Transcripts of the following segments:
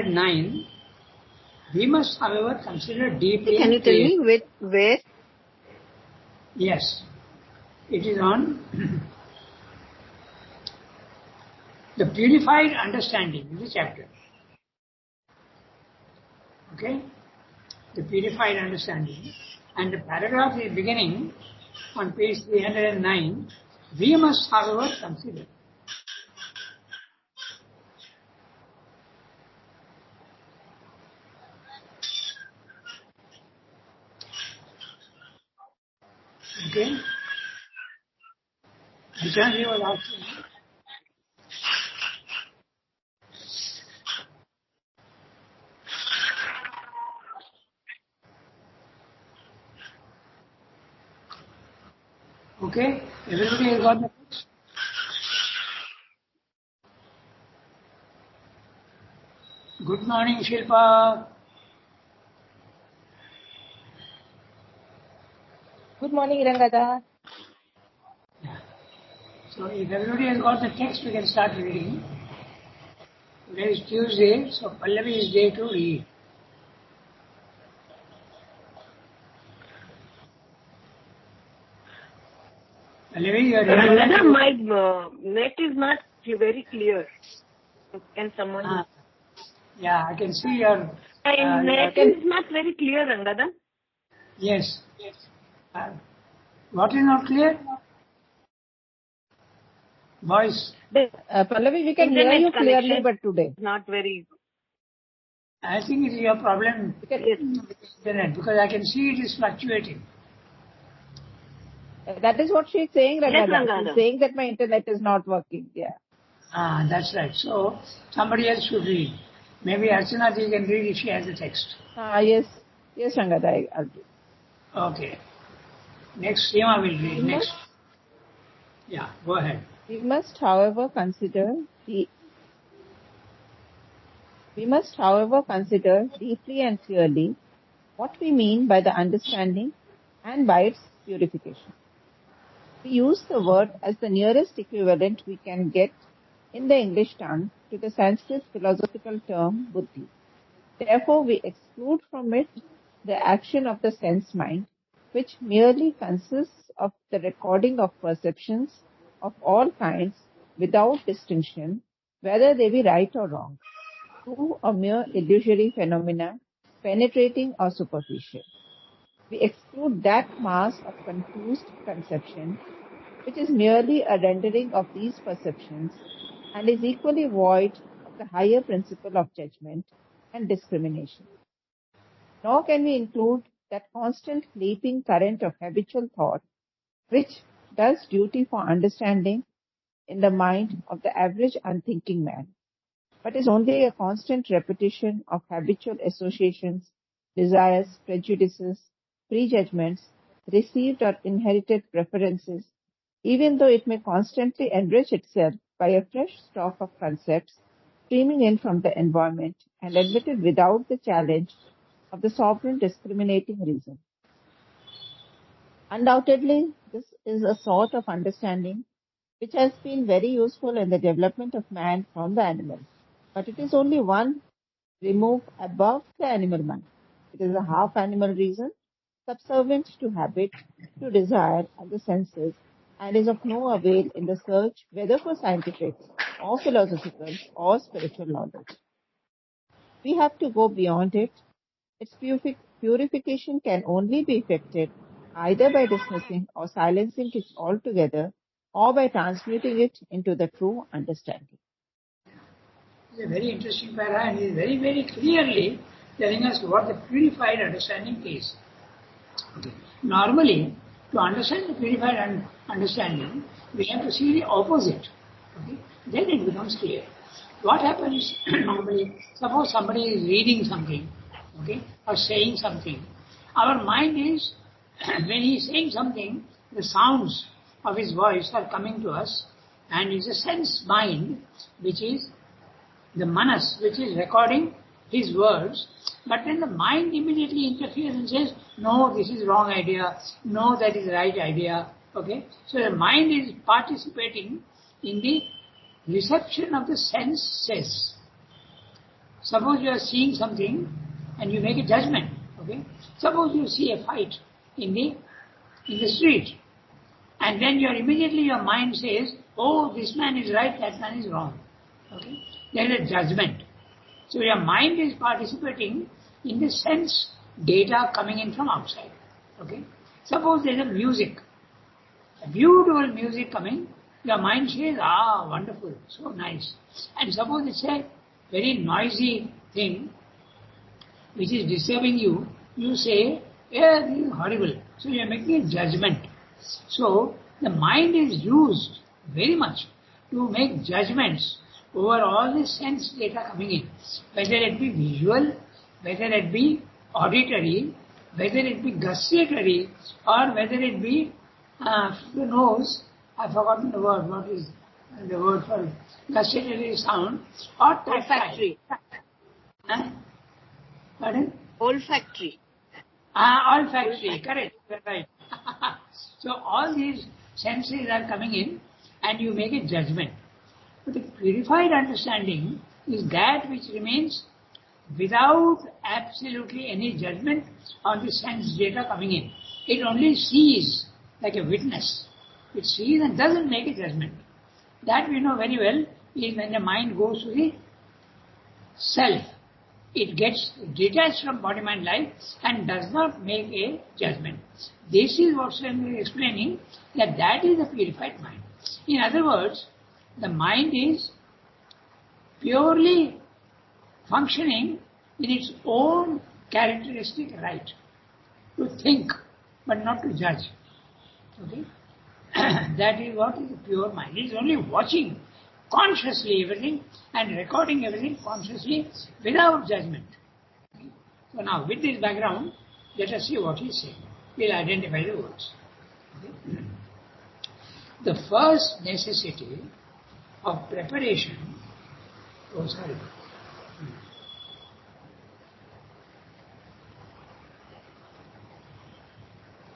309, we must, however, consider deeply. Can you tell me where? Yes. It is on the Purified Understanding, this chapter. Okay? The Purified Understanding. And the paragraph is beginning on page 309. We must, however, consider. Okay? Vishwanji was asking. Okay? Everybody has got the text? Good morning, Shilpa. Good morning, Ranga. Yeah. So if everybody has got the text, we can start reading. Today is Tuesday, so Pallavi is day to read. Pallavi, you are Ranga, my net is not very clear. Can someone? Yeah, I can see your. My net is not very clear, Ranga. Yes. What is not clear? Voice. Pallavi, we can hear you clearly, but today. Not very. I think it is your problem with internet because I can see it is fluctuating. That is what she is saying, Ranga. Yes, Ranga. She is saying that my internet is not working. Yeah. That's right. So somebody else should read. Maybe Archana ji can read if she has the text. Yes. Yes, Ranga, I'll do. Okay. Next, Seema will read. Next. Yeah, go ahead. We must, however, consider deeply and clearly what we mean by the understanding and by its purification. We use the word as the nearest equivalent we can get in the English tongue to the Sanskrit philosophical term buddhi. Therefore, we exclude from it the action of the sense mind, which merely consists of the recording of perceptions of all kinds without distinction, whether they be right or wrong, to a mere illusory phenomena, penetrating or superficial. We exclude that mass of confused conception, which is merely a rendering of these perceptions and is equally void of the higher principle of judgment and discrimination. Nor can we include that constant leaping current of habitual thought, which does duty for understanding in the mind of the average unthinking man, but is only a constant repetition of habitual associations, desires, prejudices, prejudgments, received or inherited preferences, even though it may constantly enrich itself by a fresh stock of concepts streaming in from the environment and admitted without the challenge of the sovereign discriminating reason. Undoubtedly, this is a sort of understanding which has been very useful in the development of man from the animal, but it is only one remove above the animal mind. It is a half animal reason, subservient to habit, to desire and the senses, and is of no avail in the search whether for scientific or philosophical or spiritual knowledge. We have to go beyond it. Its purification can only be effected either by dismissing or silencing it altogether or by transmuting it into the true understanding. It's a very interesting para and is very, very clearly telling us what the purified understanding is. Okay. Normally, to understand the purified understanding, we have to see the opposite. Okay. Then it becomes clear. What happens normally, suppose somebody is reading something, okay, or saying something. Our mind is, when he is saying something, the sounds of his voice are coming to us, and it's a sense mind, which is the manas, which is recording his words, but then the mind immediately interferes and says, no, this is wrong idea, no, that is right idea, okay? So the mind is participating in the reception of the senses. Suppose you are seeing something and you make a judgment. Okay? Suppose you see a fight in the street, and then immediately your mind says, "Oh, this man is right, that man is wrong." Okay? There is a judgment. So your mind is participating in the sense data coming in from outside. Okay? Suppose there is a music, a beautiful music coming, your mind says, "Ah, wonderful, so nice." And suppose it's a very noisy thing which is disturbing you, you say, "Yeah, this is horrible." So you are making a judgment. So the mind is used very much to make judgments over all the sense data coming in, whether it be visual, whether it be auditory, whether it be gustatory, or whether it be the nose. I've forgotten the word. What is the word for gustatory sound? Or Olfactory. Huh? Pardon? Olfactory. Olfactory, correct, right. So all these senses are coming in and you make a judgment. But the purified understanding is that which remains without absolutely any judgment on the sense data coming in. It only sees like a witness. It sees and doesn't make a judgment. That we know very well is when the mind goes to the self. It gets detached from body, mind, life and does not make a judgment. This is what Swami is explaining, that is the purified mind. In other words, the mind is purely functioning in its own characteristic right to think but not to judge. Okay? That is what is the pure mind. It is only watching consciously everything and recording everything consciously without judgment. Okay? So now with this background, let us see what he is saying. We will identify the words. Okay? The first necessity of preparation. Oh, sorry.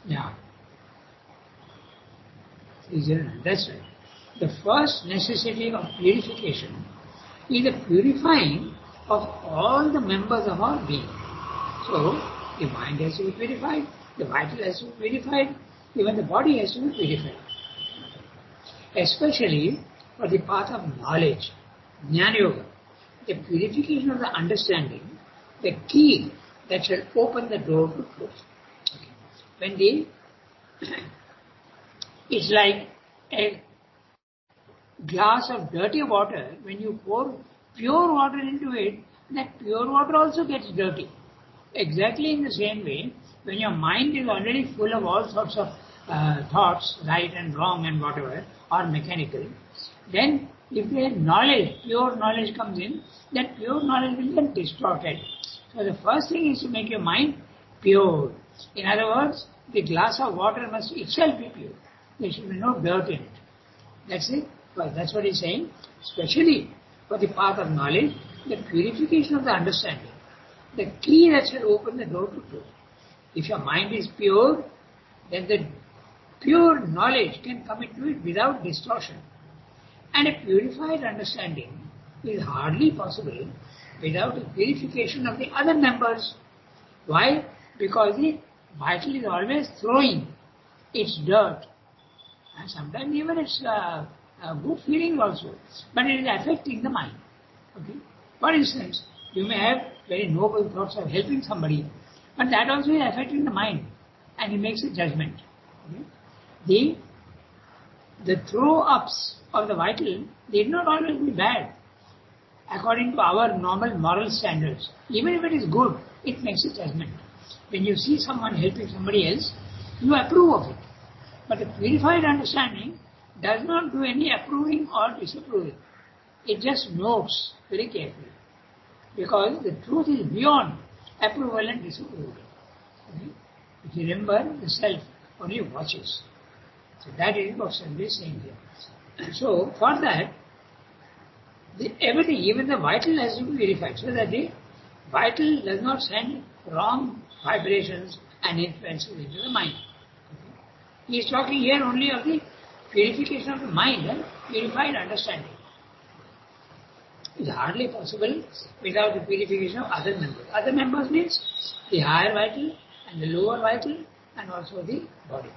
Yeah. That's right. The first necessity of purification is the purifying of all the members of our being. So, the mind has to be purified, the vital has to be purified, even the body has to be purified. Especially for the path of knowledge, Jnana Yoga, the purification of the understanding, the key that shall open the door to truth. Okay. When it's like a glass of dirty water, when you pour pure water into it, that pure water also gets dirty. Exactly in the same way, when your mind is already full of all sorts of thoughts, right and wrong and whatever, or mechanical, then if there is knowledge, pure knowledge comes in, that pure knowledge will get distorted. So the first thing is to make your mind pure. In other words, the glass of water must itself be pure. There should be no dirt in it. That's it. Well, that's what he's saying. Especially for the path of knowledge, the purification of the understanding, the key that shall open the door to truth. If your mind is pure, then the pure knowledge can come into it without distortion. And a purified understanding is hardly possible without a purification of the other members. Why? Because the vital is always throwing its dirt. And sometimes even it's good feeling also. But it is affecting the mind. Okay? For instance, you may have very noble thoughts of helping somebody, but that also is affecting the mind. And it makes a judgment. Okay? The throw-ups of the vital need not always be bad. According to our normal moral standards, even if it is good, it makes a judgment. When you see someone helping somebody else, you approve of it. But the purified understanding does not do any approving or disapproving. It just notes very carefully. Because the truth is beyond approval and disapproval. Okay? If you remember, the self only watches. So that is what Swami is saying here. So for that, everything, even the vital has to be purified, so that the vital does not send wrong vibrations and influences into the mind. Okay? He is talking here only of the purification of the mind and purified understanding. is hardly possible without the purification of other members. Other members means the higher vital and the lower vital and also the body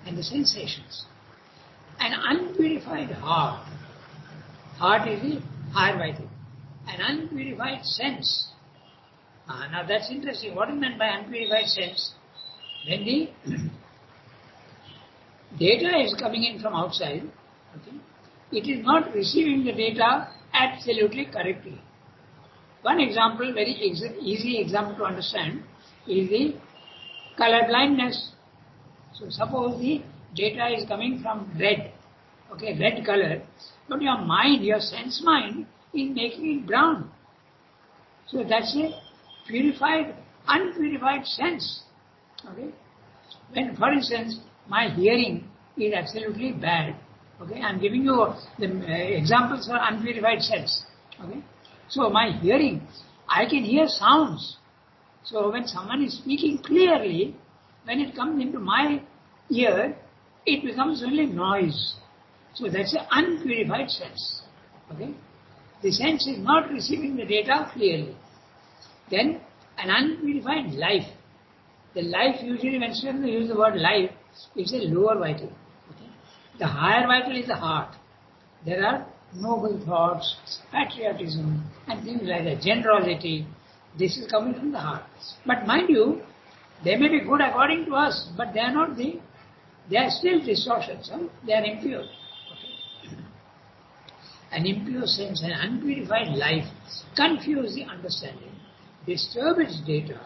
and the sensations. An unpurified heart is the higher vital. An unpurified sense. Now that's interesting. What is meant by unpurified sense? When the data is coming in from outside, okay, it is not receiving the data absolutely correctly. One example, very easy example to understand, is the color blindness. So suppose the data is coming from red, okay, red color, but your mind, your sense mind, is making it brown. So that's a purified, unpurified sense. Okay? When, for instance, my hearing is absolutely bad. Okay, I'm giving you the examples for unpurified sense. Okay, so my hearing, I can hear sounds. So when someone is speaking clearly, when it comes into my ear, it becomes only noise. So that's an unpurified sense. Okay, the sense is not receiving the data clearly. Then an unpurified life. The life usually, when students use the word life, it's a lower vital. Okay? The higher vital is the heart. There are noble thoughts, patriotism, and things like that, generosity. This is coming from the heart. But mind you, they may be good according to us, but they are not they are still distortions. Huh? They are impure. Okay? An impure sense, an unpurified life confuse the understanding, disturb its data,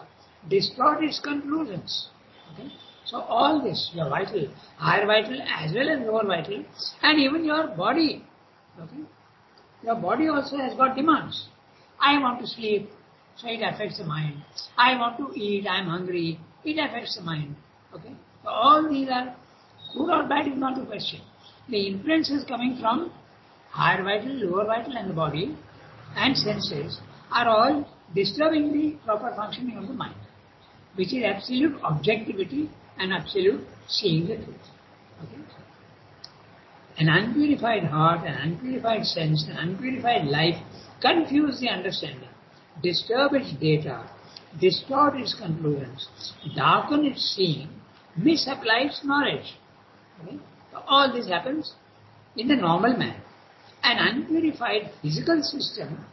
distort its conclusions. Okay? So all this, your vital, higher vital as well as lower vital, and even your body. Okay? Your body also has got demands. I want to sleep, so it affects the mind. I want to eat, I am hungry, it affects the mind. Okay? So all these are good or bad is not the question. The influences coming from higher vital, lower vital and the body and senses are all disturbing the proper functioning of the mind, which is absolute objectivity and absolute seeing the truth. Okay? An unpurified heart, an unpurified sense, an unpurified life confuse the understanding, disturb its data, distort its conclusions, darken its seeing, misapply its knowledge. Okay? So all this happens in the normal man. An unpurified physical system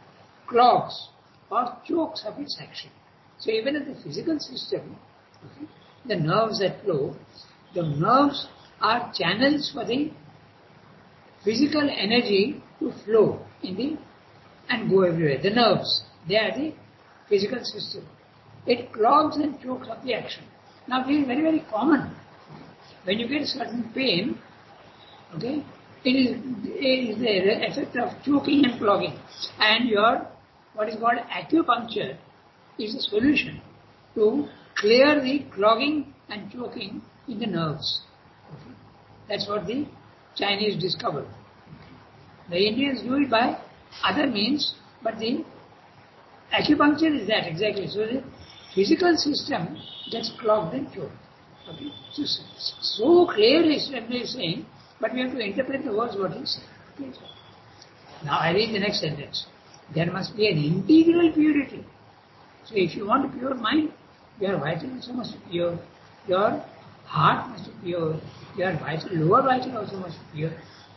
clogs or chokes up its action. So even in the physical system, okay, the nerves that flow, the nerves are channels for the physical energy to flow in the and go everywhere. The nerves, they are the physical system. It clogs and chokes up the action. Now this is very, very common. When you get certain pain, okay, it is the effect of choking and clogging. And your, what is called acupuncture, is a solution to clear the clogging and choking in the nerves. Okay. That's what the Chinese discovered. The Indians do it by other means, but the acupuncture is that exactly. So the physical system gets clogged and choked. Okay. So clearly Swami is saying, but we have to interpret the words what he said. Okay. Now I read the next sentence. There must be an integral purity. So if you want a pure mind, your vital also must be pure. Your heart must be pure. Your vital, lower vital also must be pure.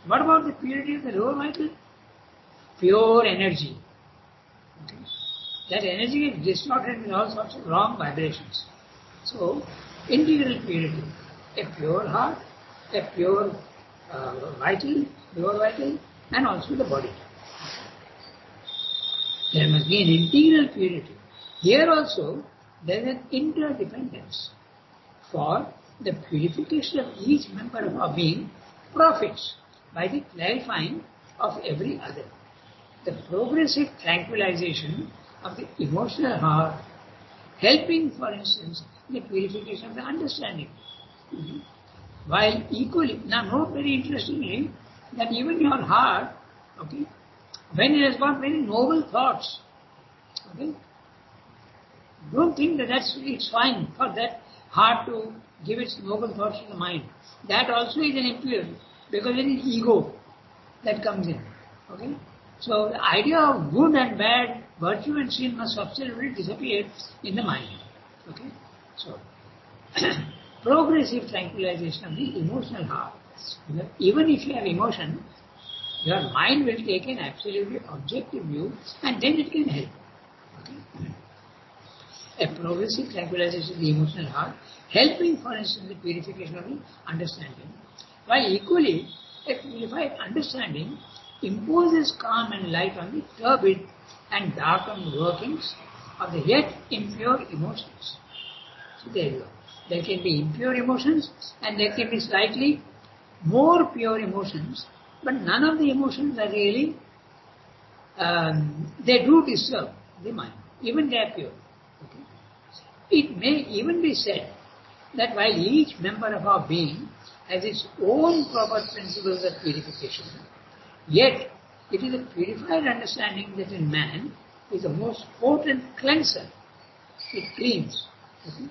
What about the purity of the lower vital? Pure energy. Okay. That energy is distorted with all sorts of wrong vibrations. So, integral purity. A pure heart, a pure vital, lower vital, and also the body. There must be an integral purity. Here also, there is an interdependence. For the purification of each member of our being profits by the clarifying of every other. The progressive tranquilization of the emotional heart, helping, for instance, the purification of the understanding. While equally, now note very interestingly, that even your heart, okay, when it has got very noble thoughts, okay, don't think that it's fine for that heart to give its noble thoughts to the mind. That also is an impurity, because it is ego that comes in. Okay? So the idea of good and bad, virtue and sin must absolutely disappear in the mind. Okay? So, progressive tranquilization of the emotional heart. Even if you have emotion, your mind will take an absolutely objective view and then it can help. Okay? A progressive tranquilization of the emotional heart, helping, for instance, the purification of the understanding, while equally a purified understanding imposes calm and light on the turbid and darkened workings of the yet impure emotions. So there you go. There can be impure emotions and there can be slightly more pure emotions, but none of the emotions are really, they do disturb the mind, even they are pure. Okay? It may even be said that while each member of our being has its own proper principles of purification, yet it is a purified understanding that in man is the most potent cleanser. It cleans. Okay?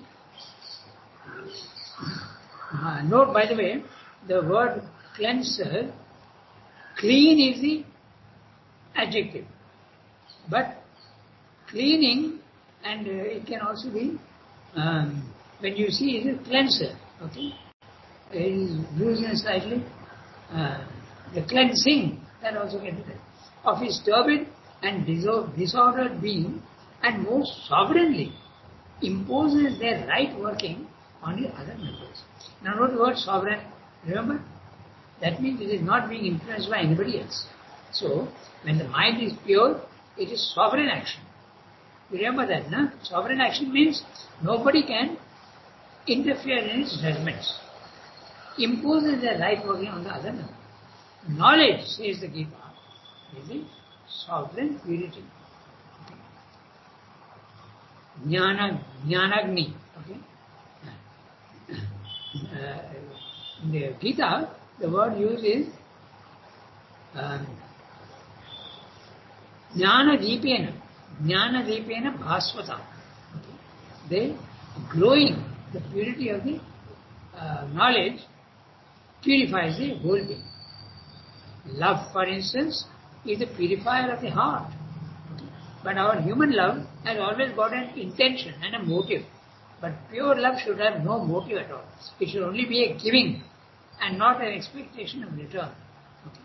Note, by the way, the word cleanser, clean is the adjective, but cleaning, and it can also be, when you see it is cleanser, okay? It is used in slightly, the cleansing, that also can be done, of his turbid and disordered being, and most sovereignly imposes their right working on the other members. Now note the word sovereign, remember? That means it is not being influenced by anybody else. So, when the mind is pure, it is sovereign action. You remember that, no? Sovereign action means nobody can interfere in its judgments. Imposes their right working on the other member. Knowledge, says the Gita, is the sovereign purity. Okay. Jnanagni. Okay. In the Gita, the word used is Jnana Deepena Bhasvata. Okay. The glowing, the purity of the knowledge purifies the whole being. Love, for instance, is the purifier of the heart. Okay. But our human love has always got an intention and a motive. But pure love should have no motive at all. It should only be a giving and not an expectation of return. Okay.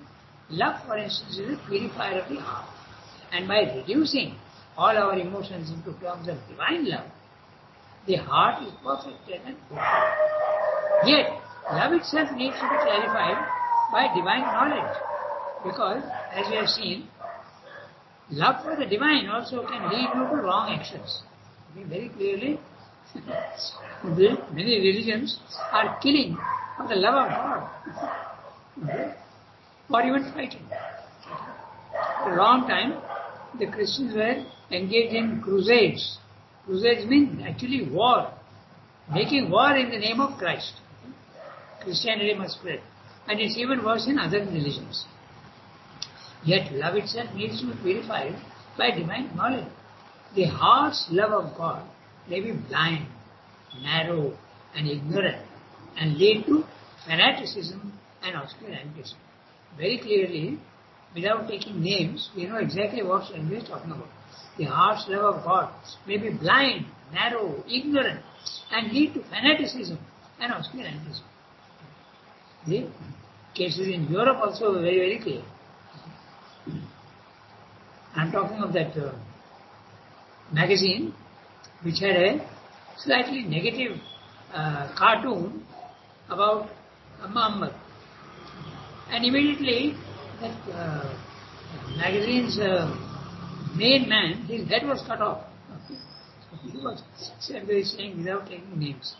Love, for instance, is a purifier of the heart. And by reducing all our emotions into terms of divine love, the heart is perfected and fulfilled. Yet, love itself needs to be clarified by divine knowledge. Because, as we have seen, love for the divine also can lead you to wrong actions. Okay, very clearly, many religions are killing for the love of God. Okay? Or even fighting. For a long time, the Christians were engaged in crusades. Crusades mean actually war. Making war in the name of Christ. Christianity must spread. And it's even worse in other religions. Yet love itself needs to be purified by divine knowledge. The heart's love of God may be blind, narrow and ignorant and lead to fanaticism and obscurantism. Very clearly, without taking names, we know exactly what Ranga is talking about. The heart's love of God may be blind, narrow, ignorant and lead to fanaticism and obscurantism. The cases in Europe also are very, very clear. I am talking of that magazine which had a slightly negative cartoon about Muhammad. And immediately that magazine's main man, his head was cut off. Okay. So he was saying without taking names.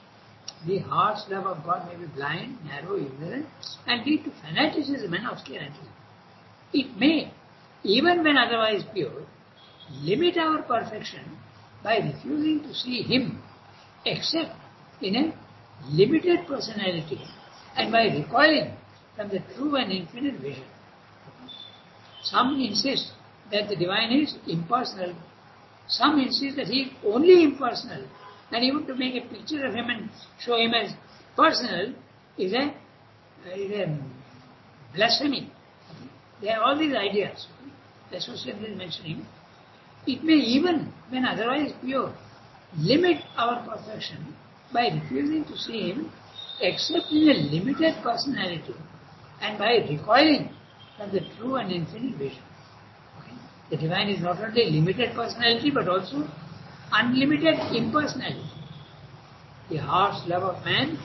The heart's love of God may be blind, narrow, ignorant and lead to fanaticism and obscurantism. It may, even when otherwise pure, limit our perfection by refusing to see Him except in a limited personality and by recoiling from the true and infinite vision. Some insist that the divine is impersonal. Some insist that He is only impersonal. And even to make a picture of Him and show Him as personal is a blasphemy. There are all these ideas. associate is mentioning, it may even, when otherwise pure, limit our perfection by refusing to see Him except in a limited personality and by recoiling from the true and infinite vision. Okay? The divine is not only limited personality but also unlimited impersonality. The harsh love of man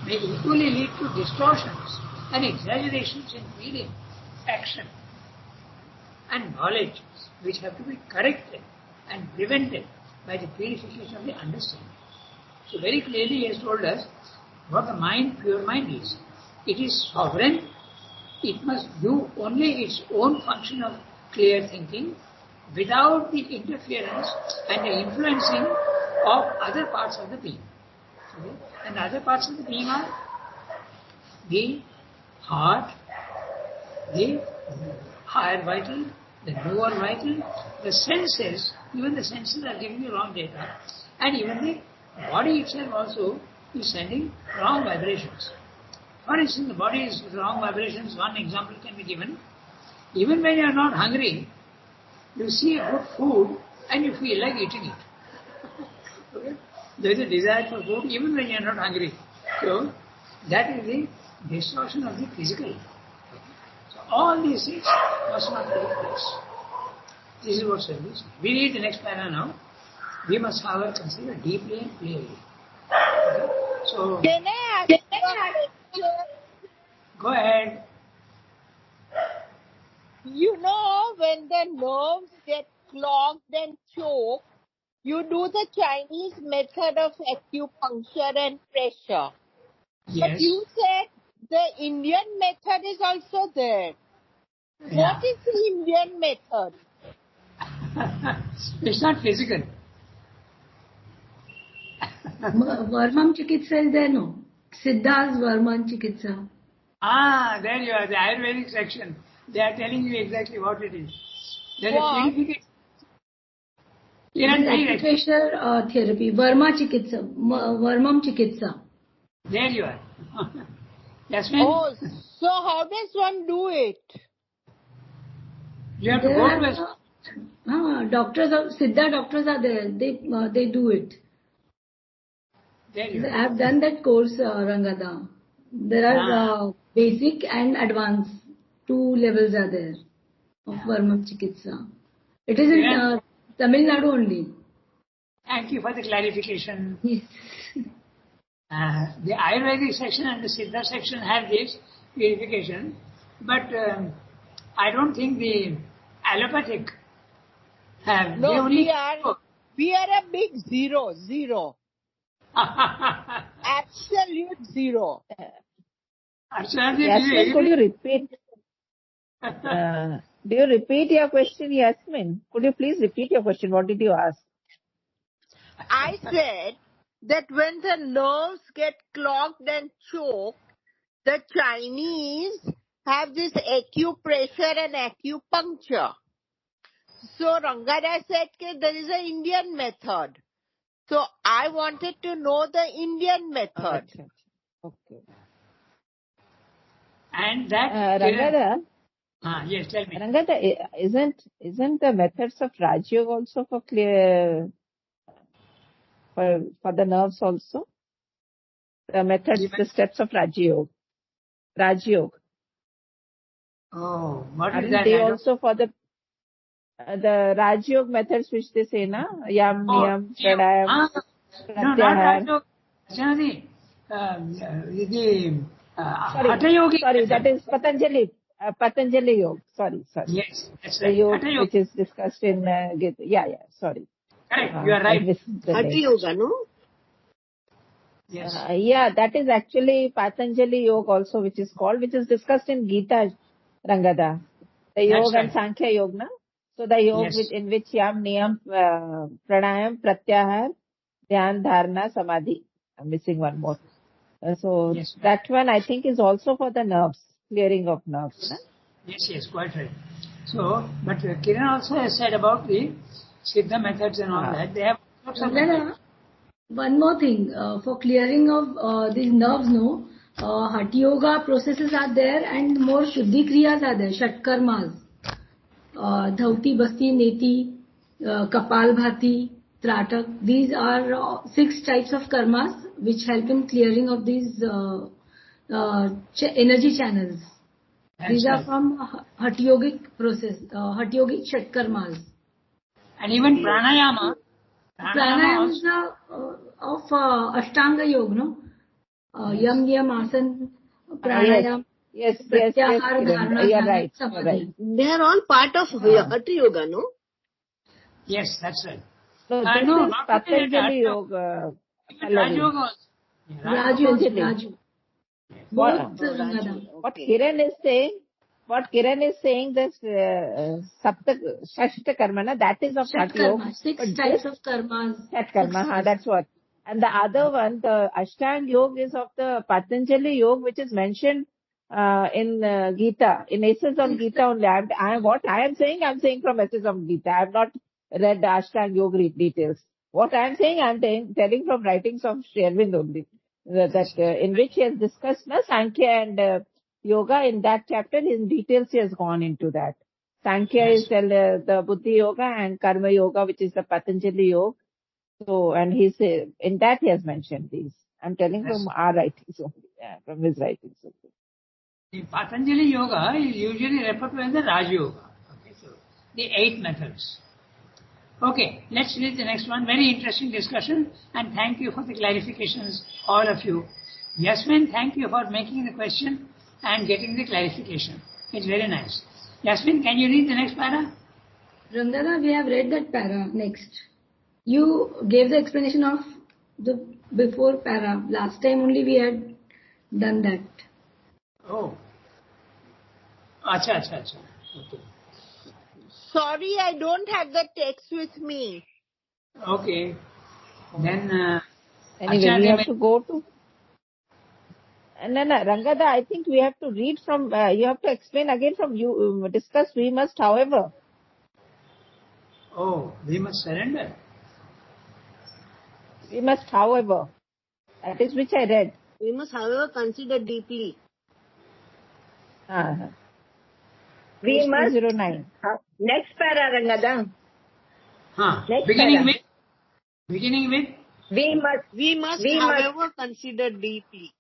may equally lead to distortions and exaggerations in feeling, action, and knowledge, which have to be corrected and prevented by the purification of the understanding. So very clearly he has told us what the mind, pure mind is. It is sovereign. It must do only its own function of clear thinking without the interference and the influencing of other parts of the being. Okay? And the other parts of the being are the heart, the higher vital, the lower vital, the senses. Even the senses are giving you wrong data, and even the body itself also is sending wrong vibrations. For instance, the body is wrong vibrations. One example can be given. Even when you are not hungry, you see a good food and you feel like eating it. Okay? There is a desire for food even when you are not hungry. So that is the distortion of the physical. So all these things must not take place. This is what service. We read the next paragraph now. We must, however, consider deeply and clearly. Okay? So, Can I ask you? Go ahead. You know, when the nerves get clogged and choked, you do the Chinese method of acupuncture and pressure. Yes. But you said the Indian method is also there. Yeah. What is the Indian method? It's not physical. Varmam Chikitsa is there, no? Siddha's Varman Chikitsa. There you are, the Ayurvedic section. They are telling you exactly what it is. There is What? purification. Acupressure therapy. Varma Chikitsa. Varmam Chikitsa. There you are. Yes, ma'am? Oh, so how does one do it? You have to go to a... Doctors, Siddha doctors are there. They do it. There you I are. have done that course, Rangada. There are basic and advanced. 2 levels are there of Varmam Chikitsa. It is in Tamil Nadu only. Thank you for the clarification. Yes. The Ayurvedic section and the Siddha section have this purification, but I don't think the allopathic have. No, they only we are a big zero. Absolute zero. Yasmin, could you repeat? Do you repeat your question, Yasmin? Could you please repeat your question? What did you ask? I said that when the nerves get clogged and choked, the Chinese have this acupressure and acupuncture. So Rangada said that there is an Indian method. So I wanted to know the Indian method. Okay. And that... Rangada, yes, tell me. Rangada, isn't the methods of Raj Yoga also for clear for the nerves also? The methods, the steps of Raj Yoga. Oh, what is Aren't that? they also for the Raj Yoga methods which they say, na? Yam, Niyam, Pranayam, Pratyahar. Hatha Yogi. Sorry, that is Patanjali Yoga. Sorry. Yes, that's The right. yoga which is discussed in Gita. Yeah, sorry. Correct, you are right. Hatha Yoga, no? Yes. Yeah, that is actually Patanjali Yoga also, which is discussed in Gita, Rangada. The Yoga and Sankhya Yoga, na? So the Yoga in which Yam, Niyam, Pranayam, Pratyahar, Dhyan, Dharana, Samadhi. I'm missing one more. So that one I think is also for the nerves, clearing of nerves. Na? Yes, quite right. So, but Kiran also has said about the Siddha methods and all that. They have lots of methods. One more thing, for clearing of these nerves, Hatha Yoga processes are there and more Shuddhi Kriyas are there, Shat Karmas. Dhauti, Basti, Neti, Kapal Bhati, Tratak. These are 6 types of karmas which help in clearing of these energy channels. These are from Hatha Yogic process, Hatha Yogic Shat karmas. And even pranayama. Pranayama is of Ashtanga Yoga, no? Yam, Asan, Pranayam. Yes, Pratyahar, Dharana, you're Dhyana, right. Samadhi. They are all part of Hatha Yoga, no? Yes, that's right. No, this No, is not only Patanjali Yoga. even Raj Yoga also. Raju. What Rangada. Kiran is saying this Shashta karma, na, that is of Shat Hatha Yoga. karma, 6 types of karmas. Shat karma, that's what. And the other one, the Ashtang Yoga, is of the Patanjali Yoga, which is mentioned in Gita, in Essence on Gita only. What I am saying, I'm saying from Essence of Gita. I have not read the Ashtang Yoga details. What I am saying, I'm telling from writings of Sri Aurobindo only. In which he has discussed Sankhya and Yoga. In that chapter, in details he has gone into that. Sankhya is the Buddhi Yoga, and Karma Yoga, which is the Patanjali Yoga. So, and in that he has mentioned these. I'm telling from our writings only, from his writings only. The Patanjali Yoga is usually referred to as the Raj Yoga. Okay, so the 8 methods. Okay, let's read the next one. Very interesting discussion, and thank you for the clarifications, all of you. Yasmin, thank you for making the question and getting the clarification. It's very nice. Yasmin, can you read the next para? Rangada, we have read that para next. You gave the explanation of the before para. Last time only we had done that. Oh. Acha. Okay. Sorry, I don't have the text with me. Okay. Then, anyway, we have to go to. No, Rangada, I think we have to read from, you have to explain again from you, discuss we must, however. Oh, we must surrender. We must, however. That is which I read. We must, however, consider deeply. We must. 09. Next para, Rangada. Beginning with? We must, however, consider deeply.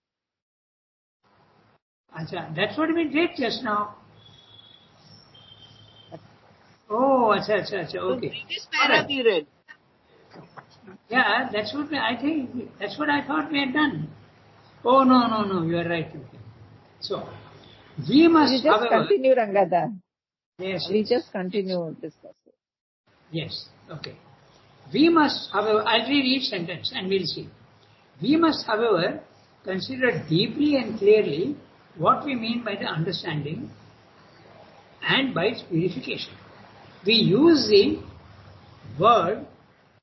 Acha, that's what we did just now. Oh, acha, okay. The previous para we read. Yeah, that's what I thought we had done. Oh, no, you are right. Okay. So, we must, we just continue, Rangada. Yes. We just continue discussing. Yes, okay. We must, however, I'll read each sentence and we'll see. We must, however, consider deeply and clearly what we mean by the understanding and by its purification. We use the word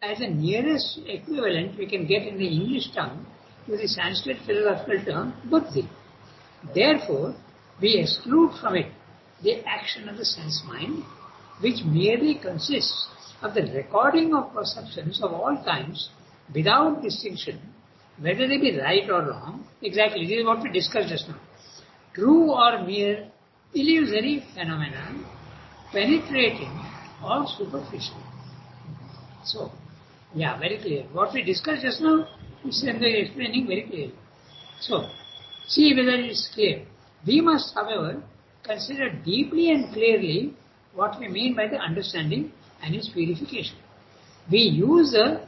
as the nearest equivalent we can get in the English tongue to the Sanskrit philosophical term buddhi. Therefore, we exclude from it the action of the sense mind, which merely consists of the recording of perceptions of all kinds without distinction, whether they be right or wrong. Exactly, this is what we discussed just now. True or mere illusory phenomena, penetrating or superficial. So, yeah, very clear. What we discussed just now, Mr. Ranga is explaining very clearly. So, see whether it is clear. We must, however, consider deeply and clearly what we mean by the understanding and its purification. We use the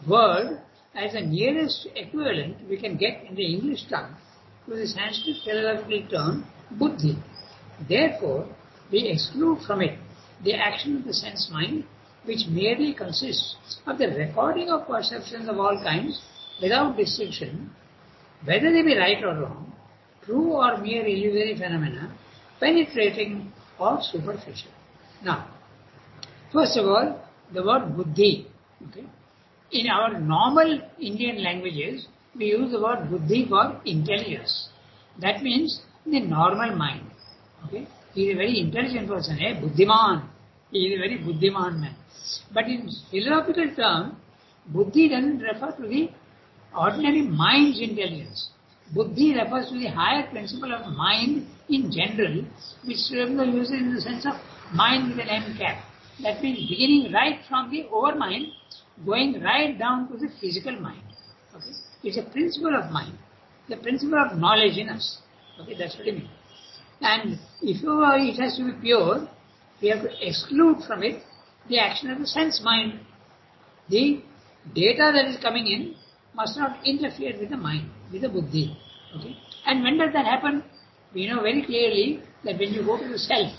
word as the nearest equivalent we can get in the English tongue to the Sanskrit philosophical term buddhi. Therefore, we exclude from it the action of the sense mind, which merely consists of the recording of perceptions of all kinds without distinction, whether they be right or wrong, true or mere illusory phenomena, penetrating or superficial. Now, first of all, the word buddhi. Okay? In our normal Indian languages, we use the word buddhi for intelligence. That means the normal mind. Okay? He is a very intelligent person, buddhiman. He is a very buddhiman man. But in philosophical term, buddhi doesn't refer to the ordinary mind's intelligence. Buddhi refers to the higher principle of mind in general, which Ranga uses in the sense of mind with an M cap. That means beginning right from the overmind, going right down to the physical mind. Okay? It's a principle of mind, the principle of knowledge in us. Okay, that's what I mean. And if it has to be pure, we have to exclude from it the action of the sense mind. The data that is coming in must not interfere with the mind, with the buddhi. Okay? And when does that happen? We know very clearly that when you go to the self,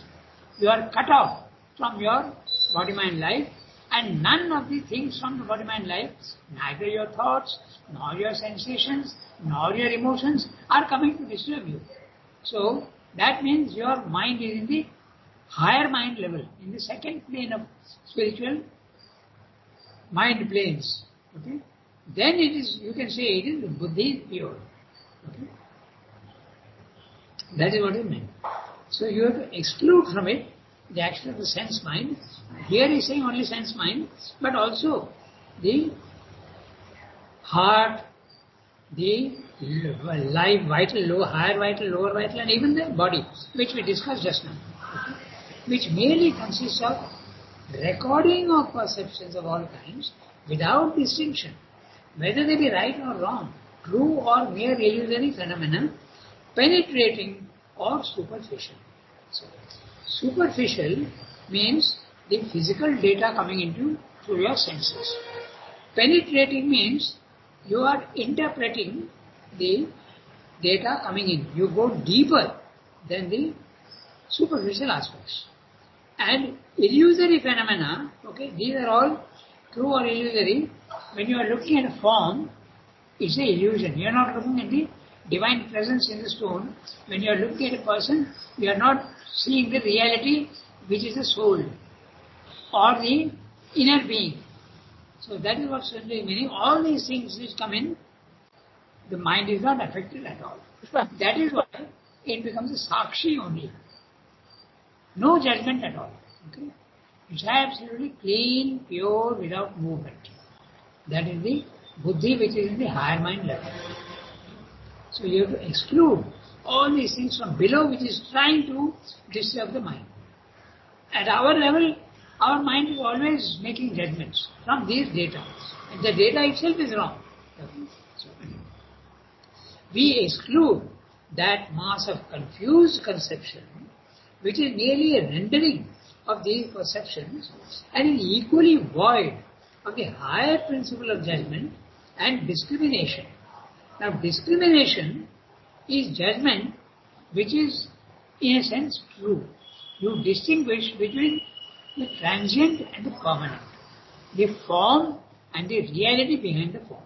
you are cut off from your body-mind life, and none of the things from the body-mind life, neither your thoughts, nor your sensations, nor your emotions, are coming to disturb you. So, that means your mind is in the higher mind level, in the second plane of spiritual mind planes. Okay? Then it is, you can say it is buddhi pure. Okay? That is what it means. So you have to exclude from it the action of the sense mind. Here he is saying only sense mind, but also the heart, the live, vital, lower, higher vital, lower vital, and even the body, which we discussed just now. Okay? Which merely consists of recording of perceptions of all kinds without distinction, whether they be right or wrong, true or mere illusory phenomena, penetrating or superficial. So, superficial means the physical data coming into through your senses. Penetrating means you are interpreting the data coming in. You go deeper than the superficial aspects. And illusory phenomena, okay, these are all true or illusory. When you are looking at a form, it's an illusion. You are not looking at the divine presence in the stone. When you are looking at a person, you are not seeing the reality which is the soul or the inner being. So that is what's really meaning. All these things which come in, the mind is not affected at all. That is why it becomes a sakshi only. No judgment at all. Okay? It's absolutely clean, pure, without movement. That is the buddhi which is in the higher mind level. So you have to exclude all these things from below which is trying to disturb the mind. At our level, our mind is always making judgments from these data. And the data itself is wrong. So, we exclude that mass of confused conception which is merely a rendering of these perceptions and is equally void of the higher principle of judgment and discrimination. Now, discrimination is judgment which is, in a sense, true. You distinguish between the transient and the permanent, the form and the reality behind the form.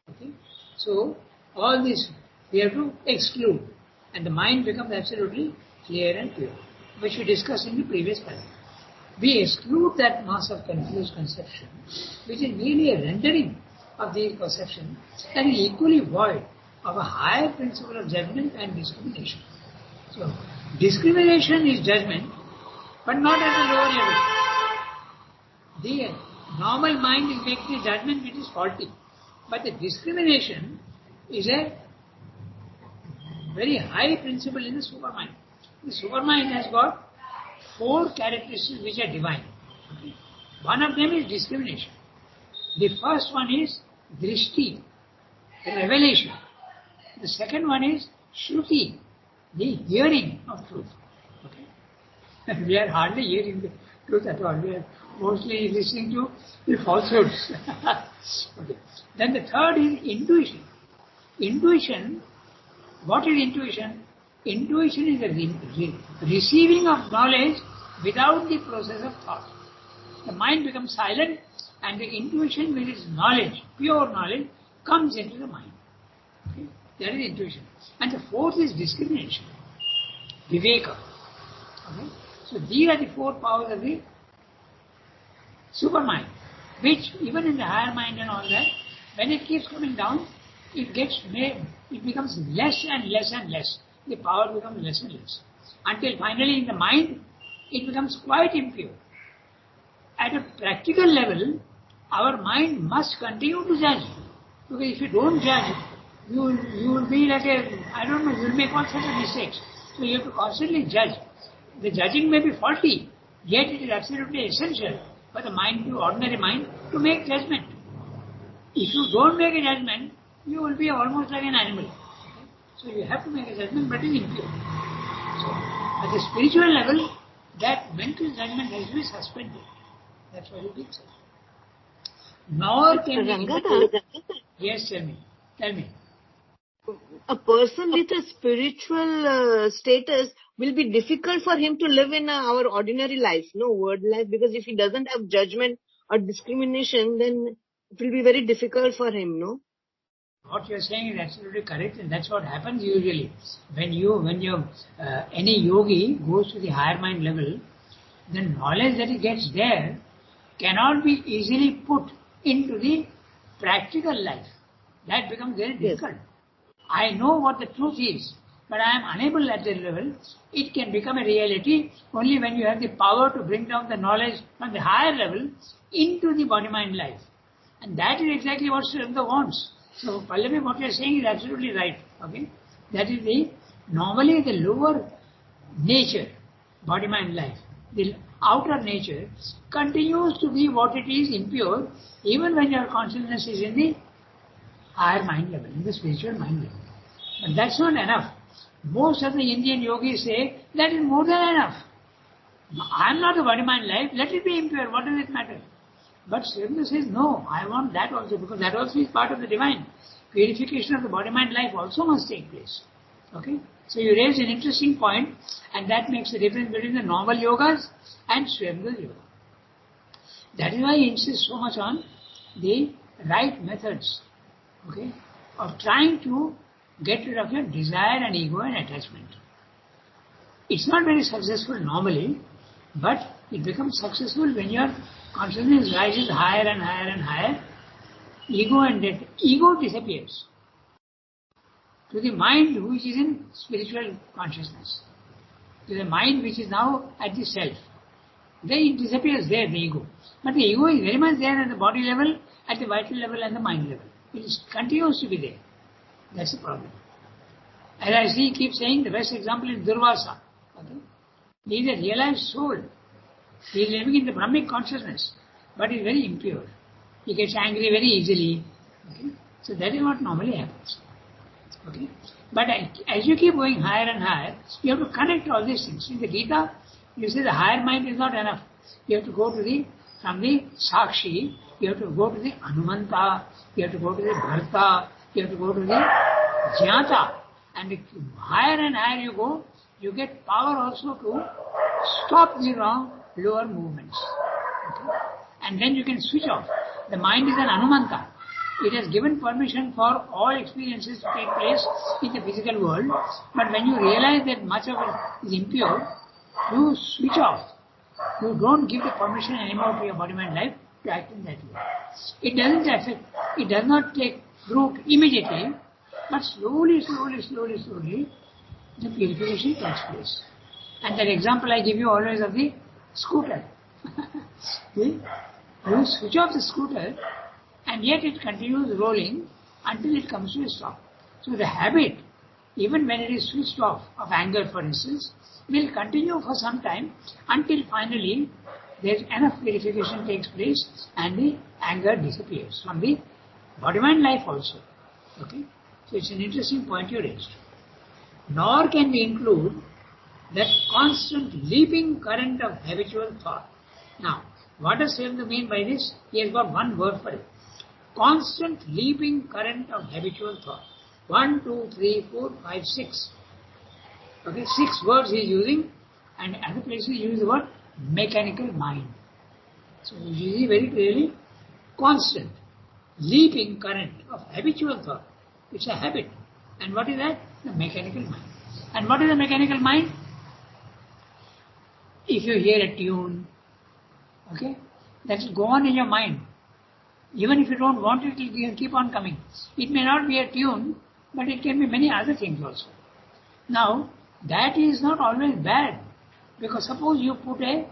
Okay? So, all this we have to exclude, and the mind becomes absolutely clear and pure, which we discussed in the previous paragraph. We exclude that mass of confused conception, which is merely a rendering of these perceptions and is equally void of a higher principle of judgment and discrimination. So, discrimination is judgment, but not at a lower level. The normal mind is making a judgment which is faulty, but the discrimination is a very high principle in the supermind. The supermind has got 4 characteristics which are divine. Okay? One of them is discrimination. The first one is drishti, the revelation. The second one is shruti, the hearing of truth. Okay? We are hardly hearing the truth at all. We are mostly listening to the falsehoods. Okay. Then the third is intuition. Intuition, what is intuition? Intuition is the receiving of knowledge without the process of thought. The mind becomes silent and the intuition, which is knowledge, pure knowledge, comes into the mind. Okay? That is intuition. And the fourth is discrimination, viveka. Okay? So these are the 4 powers of the supermind, which even in the higher mind and all that, when it keeps coming down, it becomes less and less and less. The power becomes less and less. Until finally in the mind, it becomes quite impure. At a practical level, our mind must continue to judge. Because if you don't judge, you will be like you will make all sorts of mistakes. So you have to constantly judge. The judging may be faulty, Yet it is absolutely essential for the mind, to ordinary mind, to make judgment. If you don't make a judgment, you will be almost like an animal. Okay? So you have to make a judgment, but it is impure. So at the spiritual level, that mental judgment has to be suspended. That's what it means. Nor can Ranga, yes, tell me. a person with a spiritual status will be difficult for him to live in our ordinary life, no world life, because if he doesn't have judgment or discrimination, then it will be very difficult for him, no? What you are saying is absolutely correct, and that's what happens usually. When any yogi goes to the higher mind level, the knowledge that he gets there cannot be easily put into the practical life. That becomes very difficult. I know what the truth is, but I am unable at that level. It can become a reality only when you have the power to bring down the knowledge from the higher level into the body-mind life. And that is exactly what Sri Ranga wants. So, Pallavi, what you are saying is absolutely right. Okay, that is normally the lower nature, body-mind life. The outer nature continues to be what it is, impure, even when your consciousness is in the higher mind level, in the spiritual mind level. But that's not enough. Most of the Indian yogis say that is more than enough. I am not a body-mind life, let it be impure, what does it matter? But Sri Ranga says, no, I want that also, because that also is part of the divine. Purification of the body-mind life also must take place. Okay? So you raised an interesting point, and that makes the difference between the normal yogas and Sri Ranga's yoga. That is why he insists so much on the right methods, okay, of trying to get rid of your desire and ego and attachment. It's not very successful normally, but it becomes successful when your consciousness rises higher and higher and higher. Ego disappears to the mind which is in spiritual consciousness, to the mind which is now at the self. Then it disappears there, the ego. But the ego is very much there at the body level, at the vital level and the mind level. It continues to be there. That's the problem. As I keep saying, the best example is Durvasa. Okay? He is a realized soul. He is living in the Brahmic consciousness, but he is very impure. He gets angry very easily. Okay? So that is what normally happens. Okay? But as you keep going higher and higher, you have to connect all these things. In the Gita, you say the higher mind is not enough. You have to go to from the Sakshi, you have to go to the Anumanta, you have to go to the Bharta, you have to go to the Jnata. And the higher and higher you go, you get power also to stop the wrong lower movements. Okay? And then you can switch off. The mind is an Anumanta. It has given permission for all experiences to take place in the physical world. But when you realize that much of it is impure, you switch off. You don't give the permission anymore to your body-mind life to act in that way. It doesn't affect, it does not take root immediately, but slowly, the purification takes place. And that example I give you always of the scooter. You switch off the scooter, and yet it continues rolling until it comes to a stop. So the habit, even when it is switched off, of anger for instance, will continue for some time until finally there is enough purification takes place and the anger disappears from the body-mind life also. Okay? So it's an interesting point you raised. Nor can we include that constant leaping current of habitual thought. Now, what does Sri Ranga mean by this? He has got one word for it. Constant leaping current of habitual thought. 1, 2, 3, 4, 5, 6. Okay, 6 words he is using, and other places he uses the word mechanical mind. So he uses very clearly constant leaping current of habitual thought. It's a habit. And what is that? The mechanical mind. And what is the mechanical mind? If you hear a tune, okay, that will go on in your mind. Even if you don't want it, it will keep on coming. It may not be a tune, but it can be many other things also. Now, that is not always bad, because suppose you put a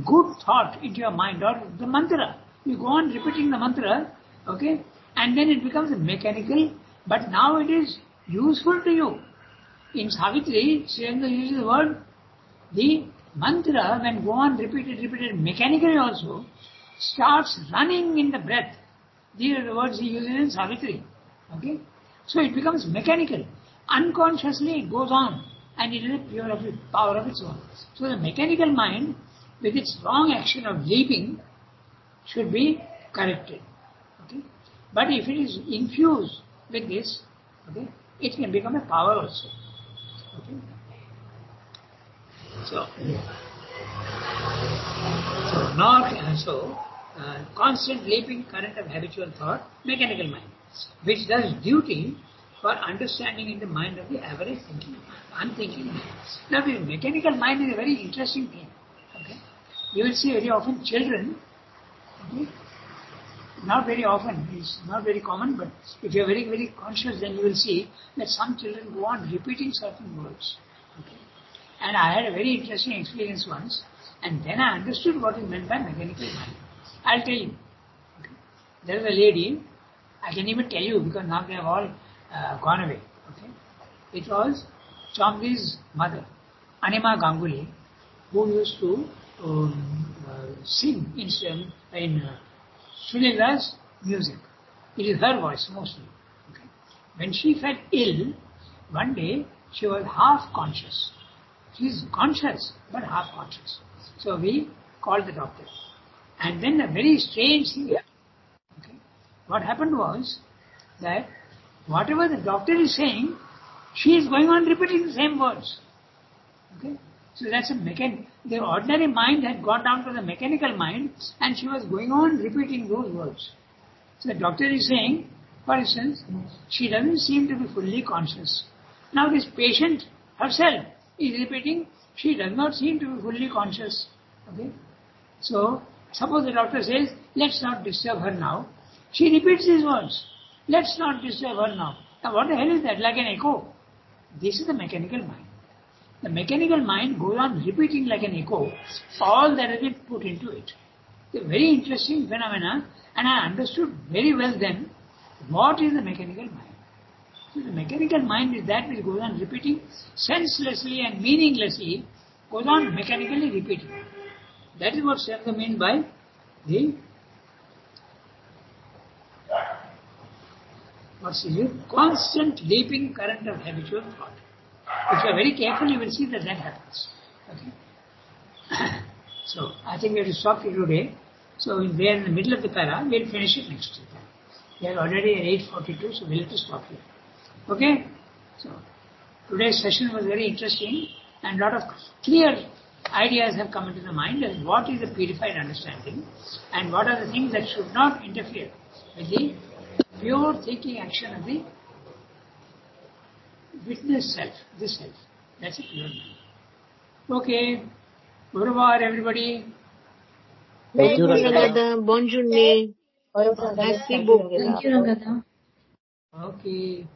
good thought into your mind, or the mantra, you go on repeating the mantra, okay, and then it becomes mechanical, but now it is useful to you. In Savitri, Sri Ranga uses the word The mantra, when go on repeated mechanically also, starts running in the breath. These are the words he uses in Savitri. Okay? So it becomes mechanical. Unconsciously it goes on and it is a pure of power of its own. So the mechanical mind, with its wrong action of leaping, should be corrected. Okay? But if it is infused with this, okay, it can become a power also. Okay? So constant leaping current of habitual thought, mechanical mind, which does duty for understanding in the mind of the average thinking, unthinking mind. Now, the mechanical mind is a very interesting thing. Okay? You will see very often children, okay? Not very often, it's not very common, but if you are very, very conscious, then you will see that some children go on repeating certain words. Okay? And I had a very interesting experience once, and then I understood what is meant by mechanical mind. I'll tell you. Okay? There is a lady, I can even tell you because now they have all gone away. Okay? It was Chomri's mother, Anima Ganguly, who used to sing in Srilanka's music. It is her voice mostly. Okay? When she felt ill, one day she was half conscious. She is conscious but half conscious. So we called the doctor. And then a very strange thing happened. Okay? What happened was that whatever the doctor is saying, she is going on repeating the same words. Okay? So that's the ordinary mind had gone down to the mechanical mind and she was going on repeating those words. So the doctor is saying, for instance, she doesn't seem to be fully conscious. Now this patient herself is repeating, she does not seem to be fully conscious. Okay? So, suppose the doctor says, let's not disturb her now. She repeats these words. Let's not disturb her now. Now what the hell is that? Like an echo. This is the mechanical mind. The mechanical mind goes on repeating like an echo all that has been put into it. It's a very interesting phenomena, and I understood very well then what is the mechanical mind. So the mechanical mind is that which goes on repeating senselessly and meaninglessly, goes on mechanically repeating. That is what Ranga means by the constant leaping current of habitual thought. If you are very careful, you will see that happens. Okay. So I think we have to stop here today. So we are in the middle of the para. We will finish it next time. We are already at 8:42, so we will have to stop here. Okay. So today's session was very interesting, and a lot of clear ideas have come into the mind as what is the purified understanding, and what are the things that should not interfere with the pure thinking action of the witness self, this self. That's a pure mind. Okay. Au revoir, everybody. Thank you, Ranga. Bonjour. Merci beaucoup. Thank you, Rangada. Okay.